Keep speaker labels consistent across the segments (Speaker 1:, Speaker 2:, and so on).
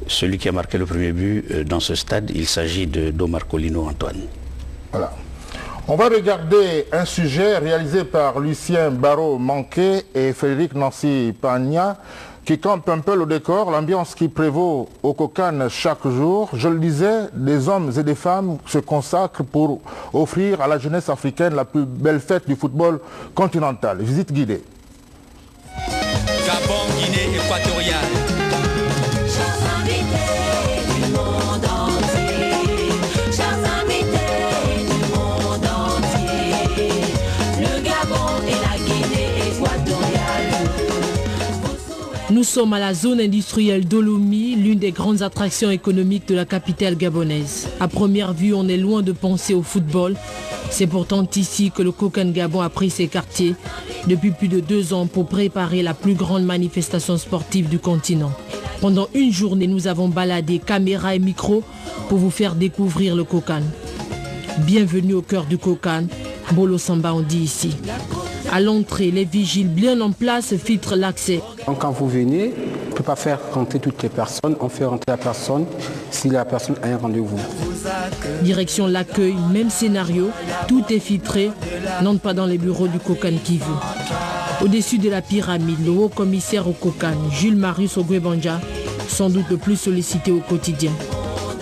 Speaker 1: Celui qui a marqué le premier but dans ce stade, il s'agit d'Omar Colino Antoine. Voilà.
Speaker 2: On va regarder un sujet réalisé par Lucien Barrault-Manquet et Frédéric Nancy Pagna qui campe un peu le décor, l'ambiance qui prévaut au Kokan chaque jour. Je le disais, des hommes et des femmes se consacrent pour offrir à la jeunesse africaine la plus belle fête du football continental. Visite guidée.
Speaker 3: Gabon, Guinée équatoriale.
Speaker 4: Nous sommes à la zone industrielle d'Olomie, l'une des grandes attractions économiques de la capitale gabonaise. À première vue, on est loin de penser au football. C'est pourtant ici que le Kokan Gabon a pris ses quartiers depuis plus de 2 ans pour préparer la plus grande manifestation sportive du continent. Pendant une journée, nous avons baladé caméra et micro pour vous faire découvrir le Kokan. Bienvenue au cœur du Kokan, Bolo Samba on dit ici. À l'entrée, les vigiles bien en place filtrent l'accès.
Speaker 5: Quand vous venez, on ne peut pas faire rentrer toutes les personnes. On fait rentrer la personne si la personne a un rendez-vous.
Speaker 4: Direction l'accueil, même scénario. Tout est filtré. N'entre pas dans les bureaux du Kokan qui veut. Au-dessus de la pyramide, le haut commissaire au Kokan, Jules Marius Ogwebanja, sans doute le plus sollicité au quotidien.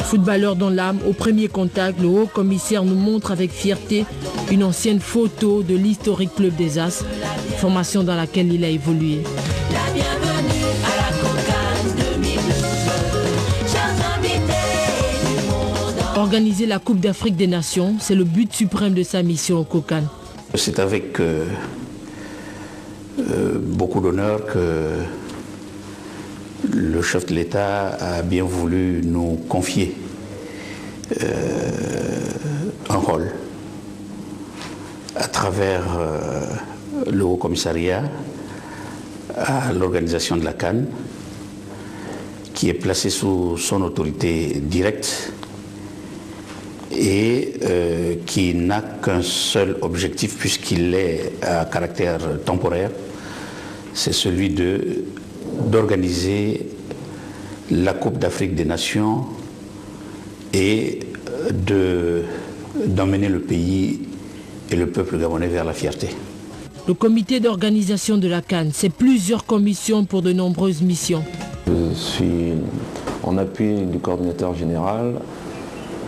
Speaker 4: Footballeur dans l'âme, au premier contact, le haut commissaire nous montre avec fierté une ancienne photo de l'historique club des As, formation dans laquelle il a évolué. Organiser la Coupe d'Afrique des Nations, c'est le but suprême de sa mission au Kokan.
Speaker 1: C'est avec beaucoup d'honneur que le chef de l'État a bien voulu nous confier un rôle à travers le Haut Commissariat à l'organisation de la CAN, qui est placé sous son autorité directe et qui n'a qu'un seul objectif puisqu'il est à caractère temporaire, c'est celui d'organiser la Coupe d'Afrique des Nations et d'emmener le pays et le peuple gabonais vers la fierté.
Speaker 4: Le comité d'organisation de la CAN, c'est plusieurs commissions pour de nombreuses missions.
Speaker 6: Je suis en appui du coordinateur général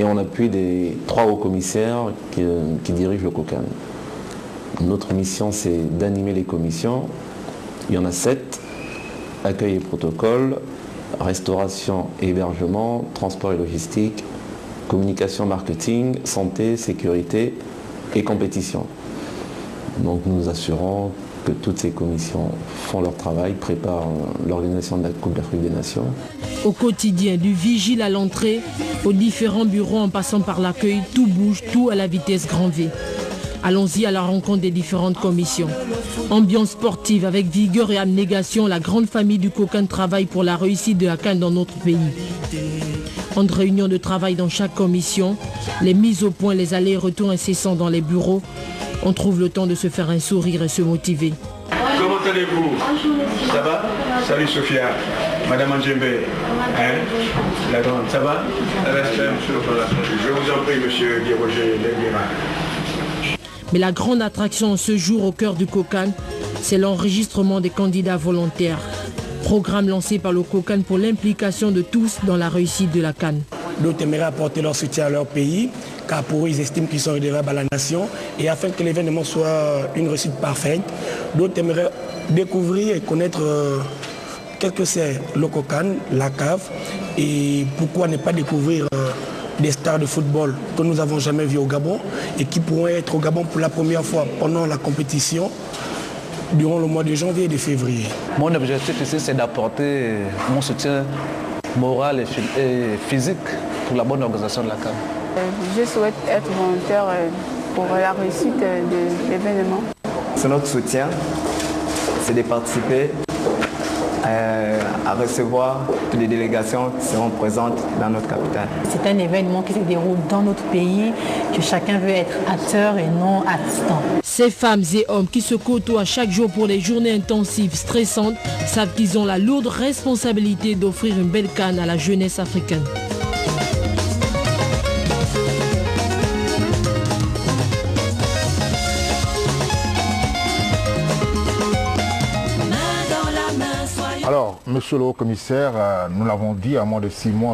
Speaker 6: et en appui des 3 hauts commissaires qui dirigent le Kokan. Notre mission, c'est d'animer les commissions. Il y en a 7. Accueil et protocole, restauration et hébergement, transport et logistique, communication, marketing, santé, sécurité et compétition. Donc nous nous assurons que toutes ces commissions font leur travail, préparent l'organisation de la Coupe d'Afrique des Nations.
Speaker 4: Au quotidien, du vigile à l'entrée, aux différents bureaux en passant par l'accueil, tout bouge, tout à la vitesse grand V. Allons-y à la rencontre des différentes commissions. Ambiance sportive avec vigueur et abnégation, la grande famille du Kokan travaille pour la réussite de la CAN dans notre pays. Entre réunions de travail dans chaque commission, les mises au point, les allers-retours incessants dans les bureaux, on trouve le temps de se faire un sourire et se motiver.
Speaker 7: Comment allez-vous? Ça va? Salut Sophia, Madame Anjembe, la grande, ça va? Je vous en prie, Monsieur Guy Roger Leguera.
Speaker 4: Mais la grande attraction ce jour au cœur du Kokan, c'est l'enregistrement des candidats volontaires. Programme lancé par le Kokan pour l'implication de tous dans la réussite de la CAN.
Speaker 8: D'autres aimeraient apporter leur soutien à leur pays, car pour eux, ils estiment qu'ils sont redevables à la nation. Et afin que l'événement soit une réussite parfaite, d'autres aimeraient découvrir et connaître qu'est-ce que c'est le Kokan, la CAF, et pourquoi ne pas découvrir des stars de football que nous n'avons jamais vus au Gabon et qui pourront être au Gabon pour la première fois pendant la compétition durant le mois de janvier et de février.
Speaker 9: Mon objectif ici, c'est d'apporter mon soutien moral et physique pour la bonne organisation de la CAN.
Speaker 10: Je souhaite être volontaire pour la réussite de l'événement.
Speaker 11: C'est notre soutien, c'est de participer à recevoir toutes les délégations qui seront présentes dans notre capitale.
Speaker 12: C'est un événement qui se déroule dans notre pays, que chacun veut être acteur et non assistant.
Speaker 4: Ces femmes et hommes qui se côtoient chaque jour pour les journées intensives stressantes savent qu'ils ont la lourde responsabilité d'offrir une belle CAN à la jeunesse africaine.
Speaker 2: Alors, monsieur le haut-commissaire, nous l'avons dit, à moins de 6 mois